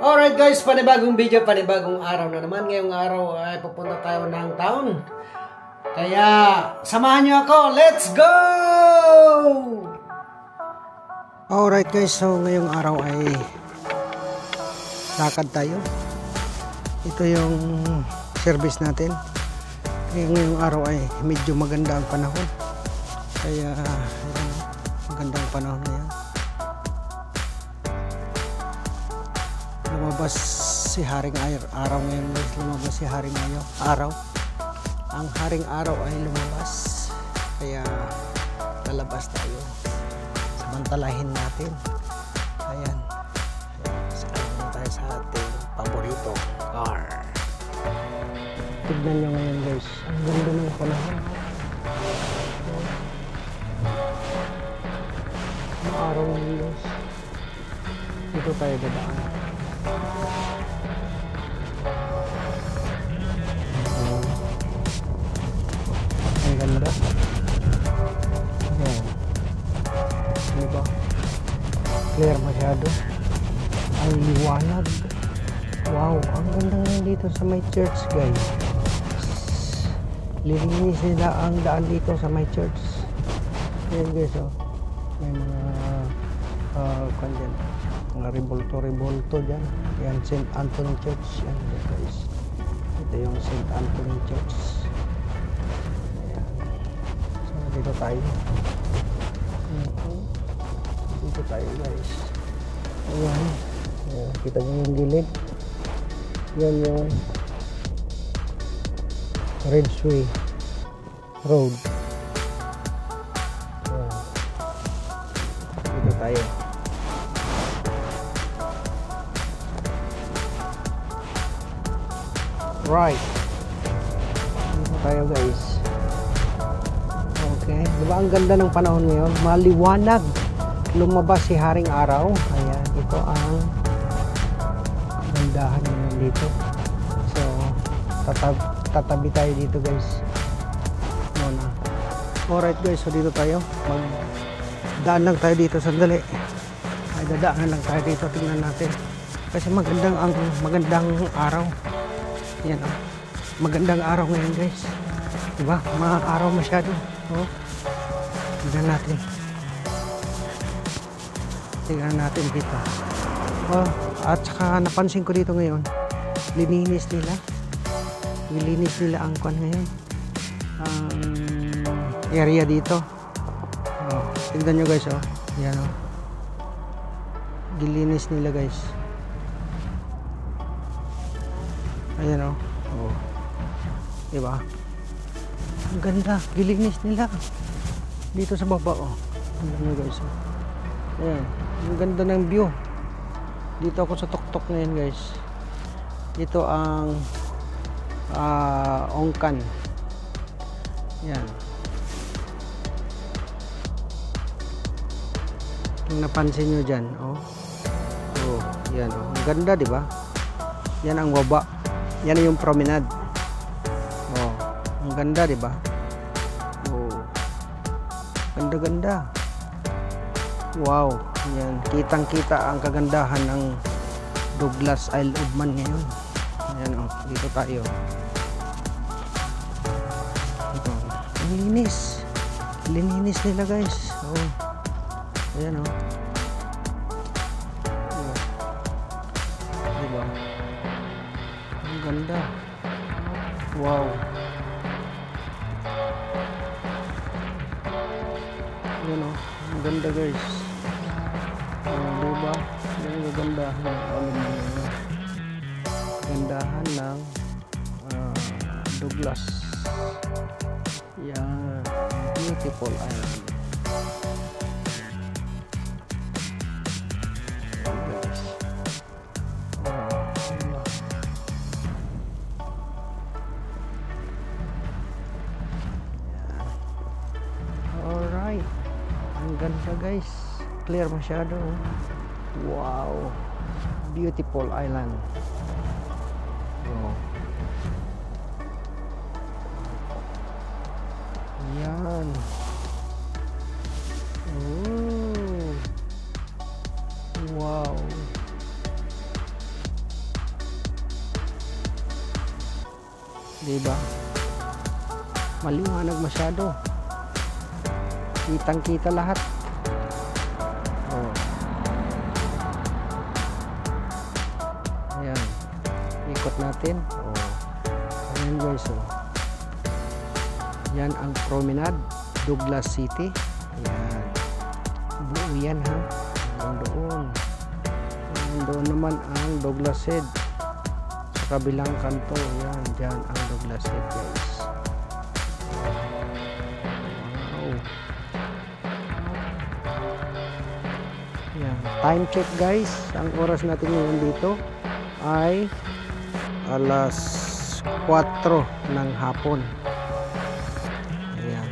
Alright guys, panibagong video, panibagong araw na naman. Ngayong araw ay pupunta tayo ng town. Kaya, samahan nyo ako. Let's go! Alright guys, so ngayong araw ay lakad tayo. Ito yung service natin. Ngayong araw ay medyo maganda ang panahon. Kaya, ayan, maganda ang panahon na yan. Lumabas si Haring Araw ngayon guys. Lumabas si Haring Araw. Ang Haring Araw ay lumabas. Kaya lalabas tayo. Samantalahin natin. Ayan. Sakay na tayo sa ating paborito car. Tignan nyo ngayon guys. Ang ganda ng panahon. Maaraw ngayon guys. Dito tayo dadaan. Ang ganda. Ayan. Diba? Clear masyado. Ang liwanag. Wow, ang ganda nga dito sa may church guys. Lilinis nila ang daan dito sa may church. Ayan guys, oh. May mga kandyan, mga rebolto dyan. Yan, St. Anthony Church. Yan guys. Ito yung St. Anthony Church. Ayan. So, dito tayo. Dito tayo guys. Ayan. Ayan. Kita nyo yung gilid. Yan yung Ridgeway Road. Ayan. Dito tayo. Right. Dito tayo guys. Okay. Diba ang ganda ng panahon ngayon? Maliwanag. Lumabas si Haring Araw. Ayan. Ito ang gandahan ngayon dito. So, tatabi tayo dito guys. Muna. Alright guys. So, dito tayo. Magdaan lang tayo dito. Sandali. Ay, dadaan lang tayo dito. Tingnan natin. Kasi magandang araw. Yan, oh. Magandang araw ngayon guys. Diba? Mga araw masyado. Oh. Tignan natin. Tignan natin dito. Oh. At saka napansin ko dito ngayon, lininis nila. Lininis nila ang kwan ngayon. Ang area dito. Oh. Tignan nyo guys. Oh. Yan, oh. Dilinis nila guys. Ayan o. Oh. Diba? Ang ganda. Gilinis nila. Dito sa baba o. Ang ganda guys o. Ayan. Ang ganda ng view. Dito ako sa tuktok ngayon guys. Ito ang Ongkan. Ayan. Kung napansin nyo dyan o. Oh. Yan o. Ang ganda diba? Yan ang baba. Yan yung promenade. Oh, ang ganda, 'di ba? Oh. Ganda-ganda. Wow, yan. Kitang-kita ang kagandahan ng Douglas Isle of Man ngayon. Ayan oh, dito tayo. Ito. Ang linis. Lininis nila, guys. Oh. Ayan oh. Diba? Ang ganda. Wow. Yan o. Ang ganda guys. Diba? Yan ang gagandahan. Gandahan ng Douglas. Yan. Beautiful island. Ang ganda guys, clear masyado. Wow, beautiful island. Wow. Yan. Wow. Diba? Maliwanag masyado. Kitang kita lahat. Oh. Ayan. Ikot natin. Oh. Ayan guys. Oh. Yan ang promenade, Douglas City. Ayan. Buo yan ha. Doon. Doon naman ang Douglas Head. Sa kabilang kanto. Yan. Diyan ang Douglas Head guys. Yan. Time check guys. Ang oras natin ngayon dito ay alas 4 ng hapon. Ayan.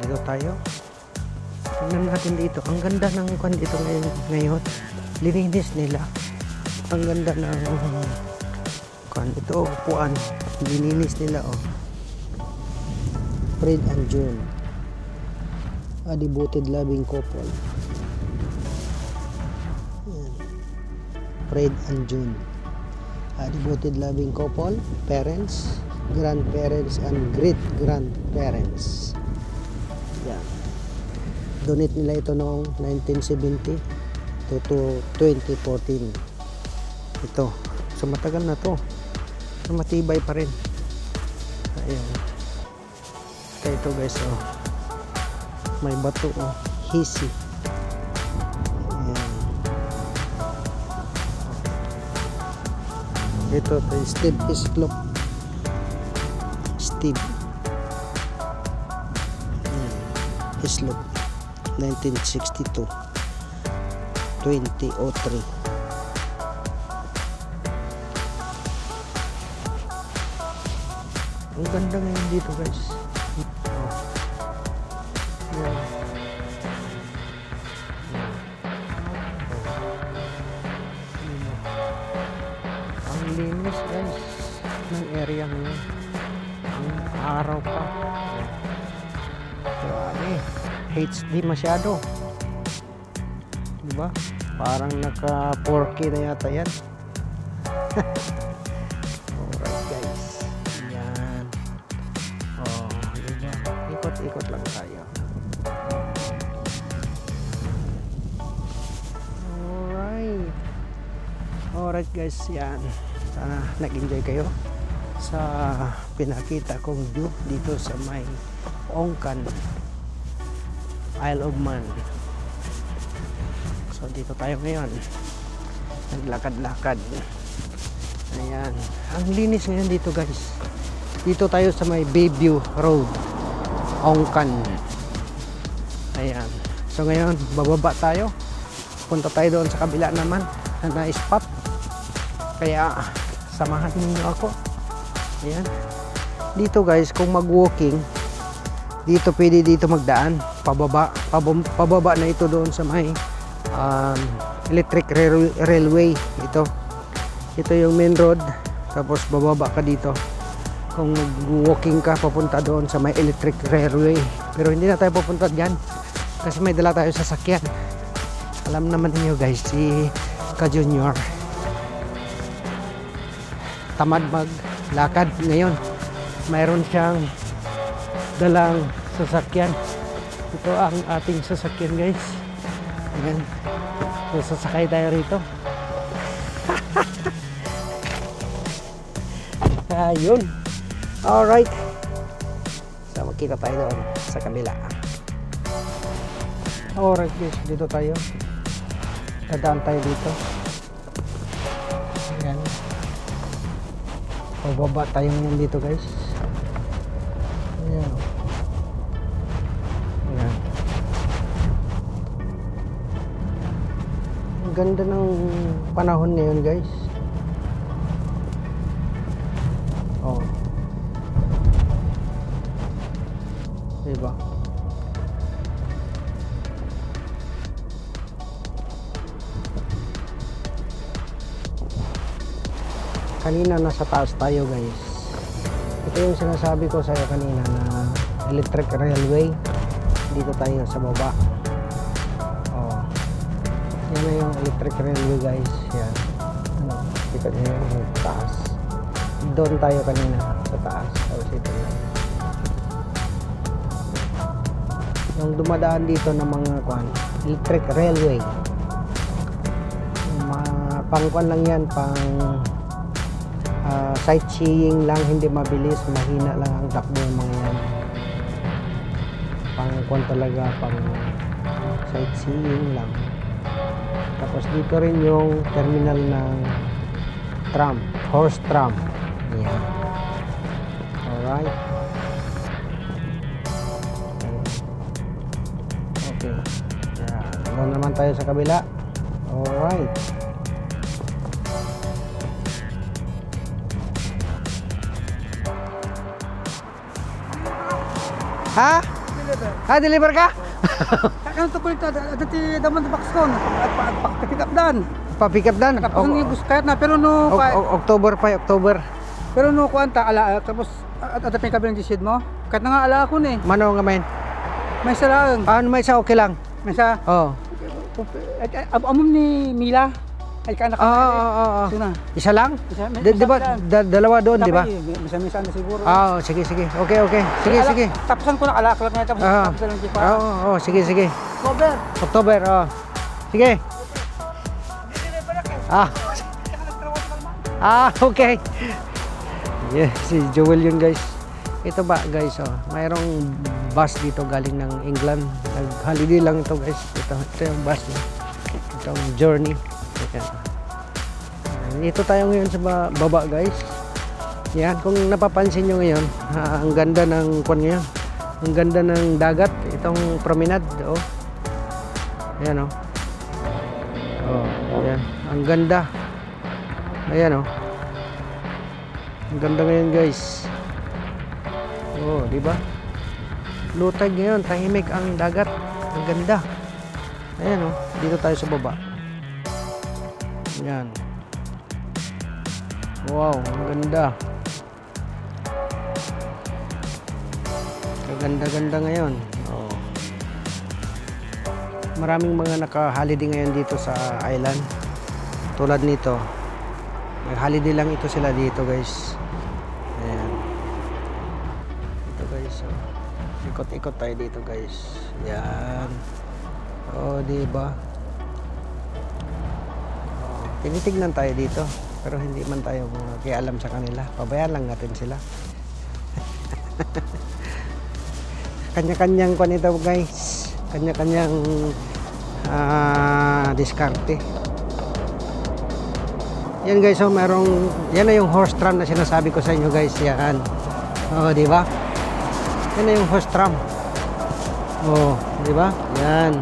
Dito tayo. Tingnan natin dito. Ang ganda ng kwan dito ngayon. Lininis nila. Ang ganda ng kwan. Ito upuan. Lininis nila oh. Fred and June. A devoted loving couple. Ayan. Fred and June. A devoted loving couple, parents, grandparents, and great-grandparents. Yan. Donate nila ito noong 1970 to 2014. Ito. So matagal na to. So matibay pa rin. Ayan. Kaya ito guys, oh. May bato, oh. Hisi. Ayan. Ito, Steve Islop. Steve Islop, 1962 2003. Ang ganda ngayon dito guys. Yan. Ang linis guys ng area ngayon. Ang araw pa. Grabe. HD masyado. Diba? Parang naka 4K na yata yan. Alright guys. Yan. Oh, diba? Ikot-ikot lang tayo. Alright guys, yan. Sana nag-enjoy kayo sa pinakita kong view dito sa may Ongkan, Isle of Man. So dito tayo ngayon. Naglakad-lakad. Ayan. Ang linis ngayon dito guys. Dito tayo sa may Bayview Road, Ongkan. Ayan. So ngayon, bababa tayo. Punta tayo doon sa kabila naman na spot. Kaya samahan niyo ako. Ayan. Dito guys, kung mag-walking, dito pwede dito magdaan. Pababa na ito doon sa may electric railway. Ito yung main road. Tapos bababa ka dito. Kung mag-walking ka, papunta doon sa may electric railway. Pero hindi na tayo pupunta dyan. Kasi may dala tayo sa sasakyan. Alam naman niyo guys, si Ka Junior tamad maglakad ngayon. Mayroon siyang dalang sasakyan. Ito ang ating sasakyan guys. Ayan. So sasakay tayo rito. Ayun. Alright. So magkita tayo doon sa kabila. Alright guys, dito tayo. Dadaan tayo dito. Ayan. Pababa tayo ngayon dito guys. Ayan. Ayan. Ang ganda ng panahon ngayon guys. Oh. Diba? Kanina nasa taas tayo guys. Ito yung sinasabi ko sa'yo kanina na electric railway. Dito tayo sa baba. Oh. Yan na yung electric railway guys. Yan. Ano? kita niyo yung taas. Doon tayo kanina sa taas. Tapos ito lang. Yung dumadaan dito ng mga electric railway. Pangkuan lang yan, pang sightseeing lang, hindi mabilis, mahina lang ang takbo ng mga yan. Pangkuan talaga, pang sightseeing lang. Tapos dito rin yung terminal ng tram, horse tram. Yan. Alright. Okay. Yan. Doon naman tayo sa kabila. Alright. Ha? Ha, deliver ka? Kan to kulit ada ti daman box kon at pick up dan. Pa-pick up dan? Tapos ni bus kahit na pero no October pa, October. pero no kuanta ala tapos ada pick up ng disid mo. Kahit na nga ala ako ni. Mano nga main? May salaang. Ano may isa okay lang? May sa Oh. amom ni Mila ay kana ka. Oo. Sina. Isa lang? Isa, Di ba dalawa doon, di ba? Misa na siguro. Sige. Okay. Sige. Tapusan ko na ala ko na tapos lang di pa. Oo, sige. Cover. October, sige. Okay. Yeah, si Joel yun guys. Ito ba guys, mayroong bus dito galing ng England. Nag-holiday lang ito guys. Ito yung bus niya. Itong journey. Dito tayo ngayon sa baba guys. Yan, kung napapansin nyo ngayon, ang ganda ng ngayon. Ang ganda ng dagat. Itong promenade. Ayan ayan. Ang ganda. Ayan ang ganda ngayon guys. Di ba? Lutag ngayon, tahimik ang dagat. Ang ganda. Ayan dito tayo sa baba. Ayan. Wow, ang ganda. Ganda ngayon. Maraming mga naka-holiday ngayon dito sa island. Tulad nito. May holiday lang ito sila dito, guys. Ayan. Ito, guys. Ikot-ikot tayo dito, guys. Ayan. Diba? Tinitignan tayo dito. Pero hindi man tayo makialam sa kanila. Pabayaan lang natin sila. Kanya-kanyang kwan ito guys. Kanya-kanyang diskarte. Yan guys, merong yan na yung horse tram na sinasabi ko sa inyo guys. Yan. Di ba? Yan na yung horse tram. Di ba? Yan.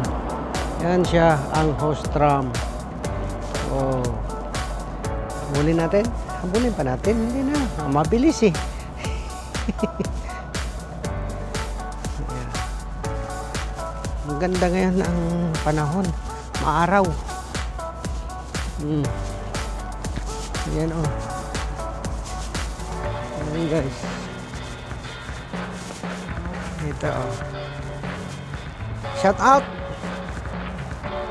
Yan siya ang horse tram. Habulin natin? Habulin pa natin? Hindi na. Mabilis eh. Ang ganda ngayon ang panahon. Maaraw. Ayan Ayan guys. Ito Shout out!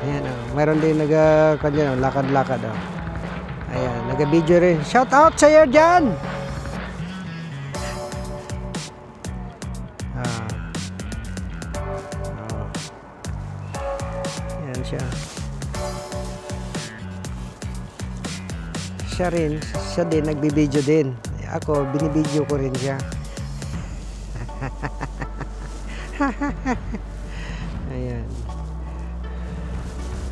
Ayan mayroon din lakad-lakad Ayan, nag-video rin. Shout out sa'yo dyan! Ayan siya. Siya din, nagbibideo din. Ako, binibideo ko rin siya. Ayan.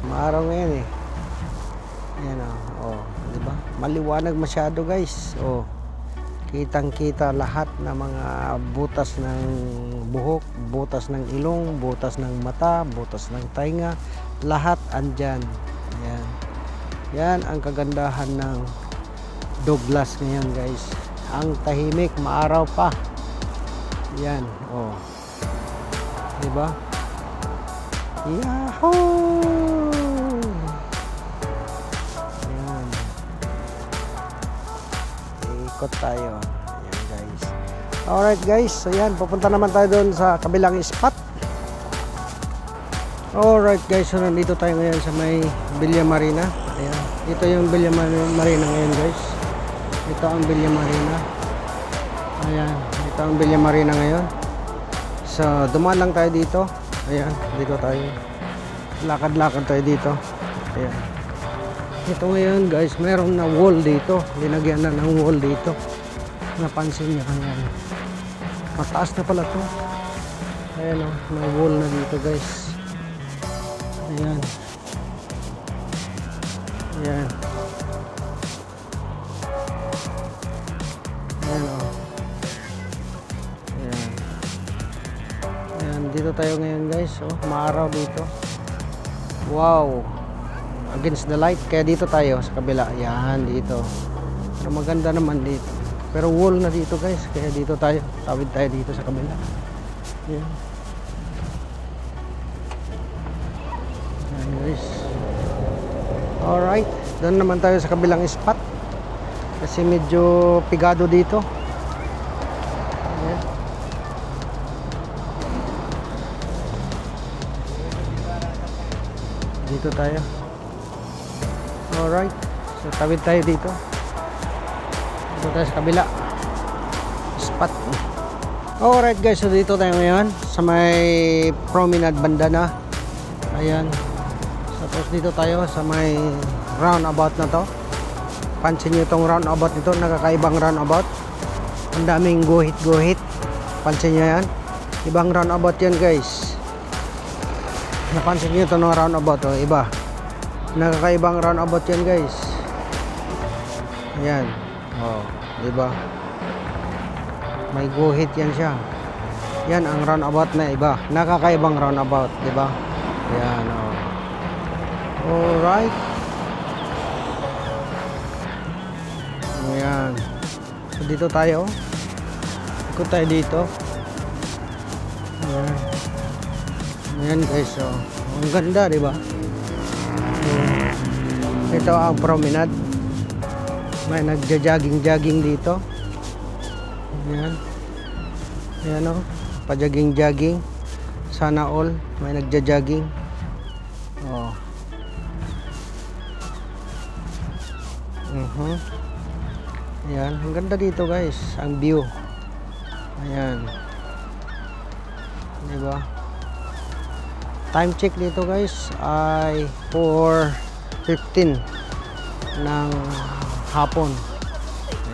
Maaraw ngayon eh. Ayan diba? Maliwanag masyado guys. Kitang-kita lahat ng mga butas ng buhok, butas ng ilong, butas ng mata, butas ng tainga, lahat andyan. Ayan. Yan ang kagandahan ng Douglas ngayon guys. Ang tahimik, maaraw pa. Yan, diba? Yahoo! Tayo. Ayan guys. Alright guys. So yan. Pupunta naman tayo doon sa kabilang spot. Alright guys. So nandito tayo ngayon sa may Villa Marina. Ayan. Ito yung Villa Marina ngayon guys. Ito ang Villa Marina. Ayan. Ito ang Villa Marina ngayon. So, dumaan lang tayo dito. Ayan. Dito tayo. Lakad-lakad tayo dito. Ayan. Ito ngayon guys, meron na wall dito. Linagyan na ng wall dito. Napansin niyo kanya. Mataas na pala to. Ayan o, may wall na dito guys. Ayan. Ayan. Ayan o. Ayan. Ayan, dito tayo ngayon guys. Oh, maaraw dito. Wow. Against the light. Kaya dito tayo sa kabila. Ayan, dito. Pero maganda naman dito. Pero wall na dito guys. Kaya dito tayo. Tawid tayo dito sa kabila. Ayan. Ayan guys. Alright. Doon naman tayo sa kabilang spot. Kasi medyo pigado dito. Ayan. Dito tayo. Alright. So tawid tayo dito. Dito tayo sa kabila spot. Alright guys, so dito tayo ngayon sa may promenade banda na. Ayan. So tapos dito tayo sa may roundabout na to. Pansin nyo itong roundabout nito, nakakaibang roundabout. Ang daming guhit-guhit. Pansin nyo yan. Ibang roundabout yan guys. Napansin nyo itong roundabout, oh, iba. Nakakaibang roundabout yan guys. Ayan. Oh, diba? May guhit yan siya. Yan ang roundabout na iba. Nakakaibang roundabout, diba? Ayan, oh. Alright. Ayan. So dito tayo. Ikot tayo dito. Ayan. Ayan guys, oh. Ang ganda, diba? Ito ang promenade. May nagja-jogging dito. Ayan. Ayan o. Pa-jogging. Sana all. May nagja-jogging. Oh. Ayan. Ang ganda dito guys. Ang view. Ayan. Diba? Time check dito guys ay 4:15 ng hapon.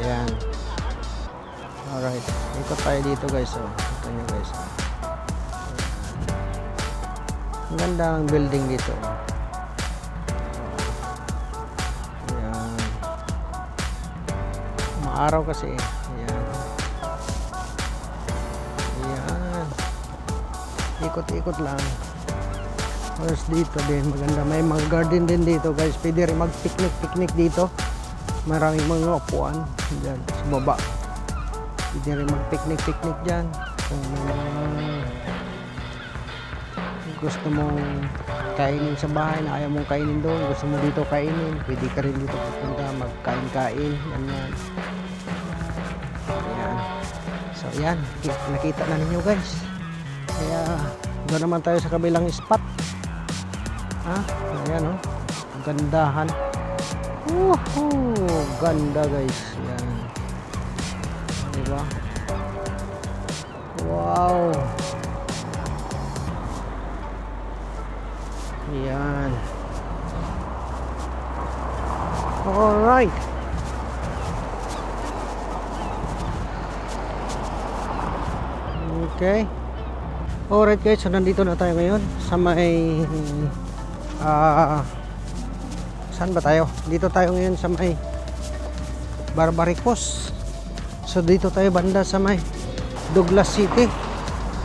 Ayan. Alright. Ikot tayo dito guys. Oh. Ito nyo guys. Ang ganda ng building dito. Ayan. Maaraw kasi. Ayan. Ayan. Ikot-ikot lang. Tapos dito din maganda. May mga garden din dito guys. Pwede rin mag-picnic dito. Maraming mga upuan dyan sa baba. Pwede rin mag-picnic dyan. Kung gusto mong kainin sa bahay na ayaw mong kainin doon, gusto mo dito kainin, pwede ka rin dito pupunta, magkain-kain. Yan. Ayan. So yan, nakita na ninyo guys. Kaya doon naman tayo sa kabilang spot. Ha? Ayan o. Gandahan. Ganda guys. Yan. Diba? Wow. Yan. Alright. Okay. Alright guys, so nandito na tayo ngayon sa may saan ba tayo? Dito tayo ngayon sa may Barbaricos. So dito tayo banda sa may Douglas City.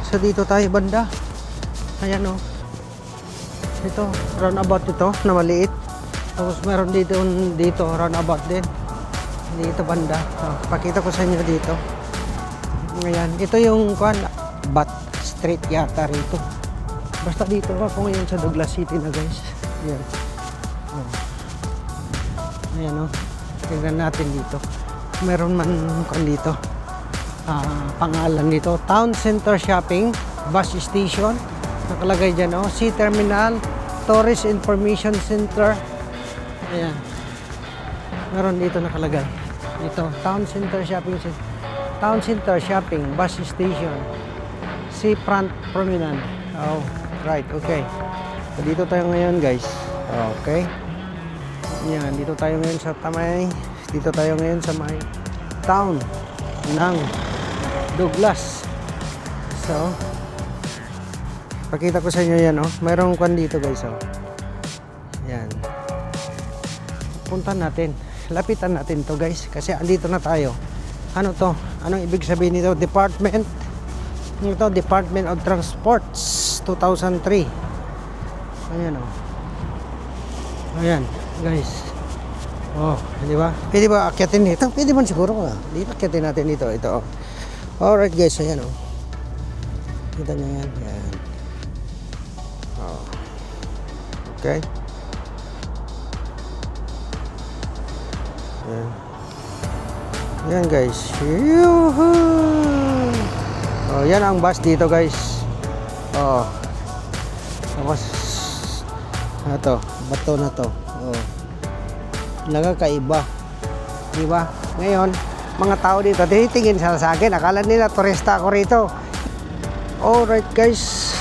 So dito tayo banda. Ayan o. Ito, roundabout ito na maliit. Tapos meron dito roundabout din. Dito banda. Pakita ko sa inyo dito. Ayan, ito yung Bat Street yata rito. Basta dito ako ngayon sa Douglas City na guys. Ayan. Ayan o. Tingnan natin dito. Meron man dito. Pangalan dito. Town Center Shopping. Bus Station. Nakalagay dyan o. Sea Terminal. Tourist Information Center. Ayan. Meron dito nakalagay. Dito, Town Center Shopping Center. Town Center Shopping Bus Station. Seafront Promenade. Oh, right. Okay. So, dito tayo ngayon, guys. Okay. Yan, dito tayo ngayon sa Tamay. Dito tayo ngayon sa may town ng Douglas. So, pakita ko sa inyo yan, oh. Mayroong kwan dito, guys, oh. Yan. Punta natin. Lapitan natin to, guys, kasi andito na tayo. Ano to? Anong ibig sabihin nito? Department. Ito, Department of Transports 2003. Ayan, oh. Ayan, guys. Oh, di ba? Pwede ba akyatin dito? Pwede man siguro. Dito akyatin natin dito. Ito, oh. Alright, guys. Ayan, oh. Kita nyo yan. Ayan. Oh. Okay. Ayan. Ayan, guys. Yuhuu! Oh, yan ang bus dito, guys. Oh. Tapos ito, bato na to. Oh. Nagkakaiba. Di ba? Ngayon, mga tao dito tinitingin sa akin. Akala nila turista ako rito. Alright, guys.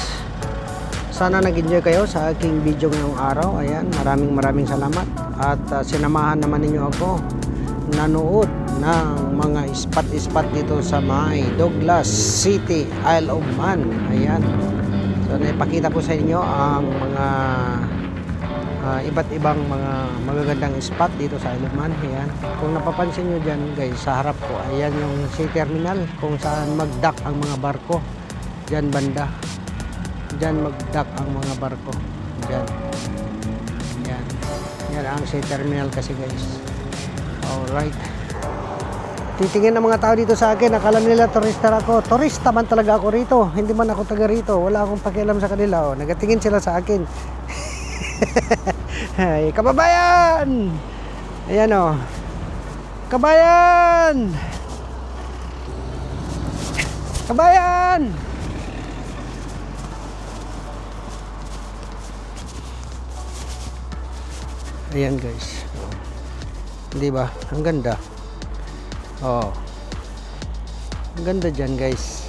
Sana nag-enjoy kayo sa aking video ngayong araw. Ayan, maraming salamat. At sinamahan naman ninyo ako nanood ng mga spot dito sa may Douglas City, Isle of Man. Ayan. So, naipakita ko sa inyo ang mga iba't ibang mga magagandang spot dito sa Isle of Man. Ayan. Kung napapansin nyo dyan, guys, sa harap ko, ayan yung sea terminal kung saan mag-dock ang mga barko. Dyan banda. Dyan mag-dock ang mga barko. Dyan. Yan. Yan ang sea terminal kasi, guys. Alright. Titingin ng mga tao dito sa akin. Akala nila turista ako. Turista man talaga ako rito. Hindi man ako taga rito. Wala akong pakialam sa kanila. Oh. Nagatingin sila sa akin. Hey, kababayan! Ayan, oh. Kabayan! Kabayan! Ayan, guys. Oh. Di ba? Ang ganda. Oh. Ang ganda dyan, guys.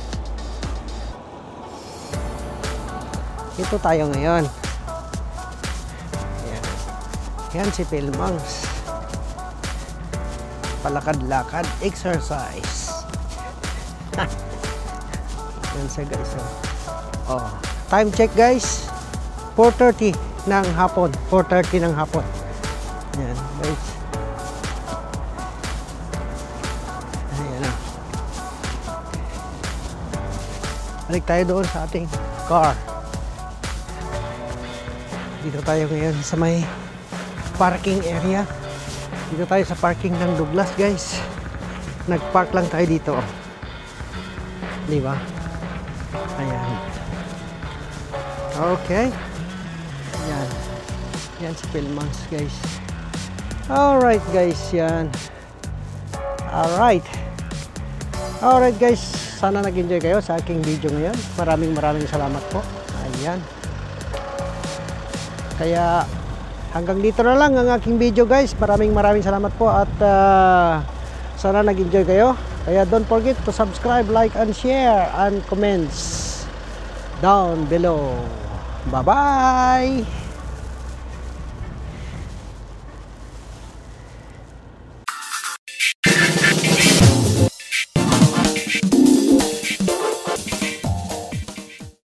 Ito tayo ngayon. Ayan. Yan si Philmangs. Palakad-lakad exercise. Yan siya, guys. Oh. Time check, guys. 4:30 ng hapon. 4:30 ng hapon. Yan, guys. Ayan na. Balik tayo doon sa ating car. Dito tayo ngayon sa may parking area. Dito tayo sa parking ng Douglas, guys. Nag-park lang tayo dito. Di ba? Ayan. Okay. Yan. Yan si Philmangs, guys. Alright, guys. Yan. Alright. Alright, guys. Sana nag-enjoy kayo sa aking video ngayon. Maraming salamat po. Ayan. Kaya hanggang dito na lang ang aking video, guys. Maraming salamat po. At sana nag-enjoy kayo. Kaya don't forget to subscribe, like, and share, and comments down below. Bye-bye!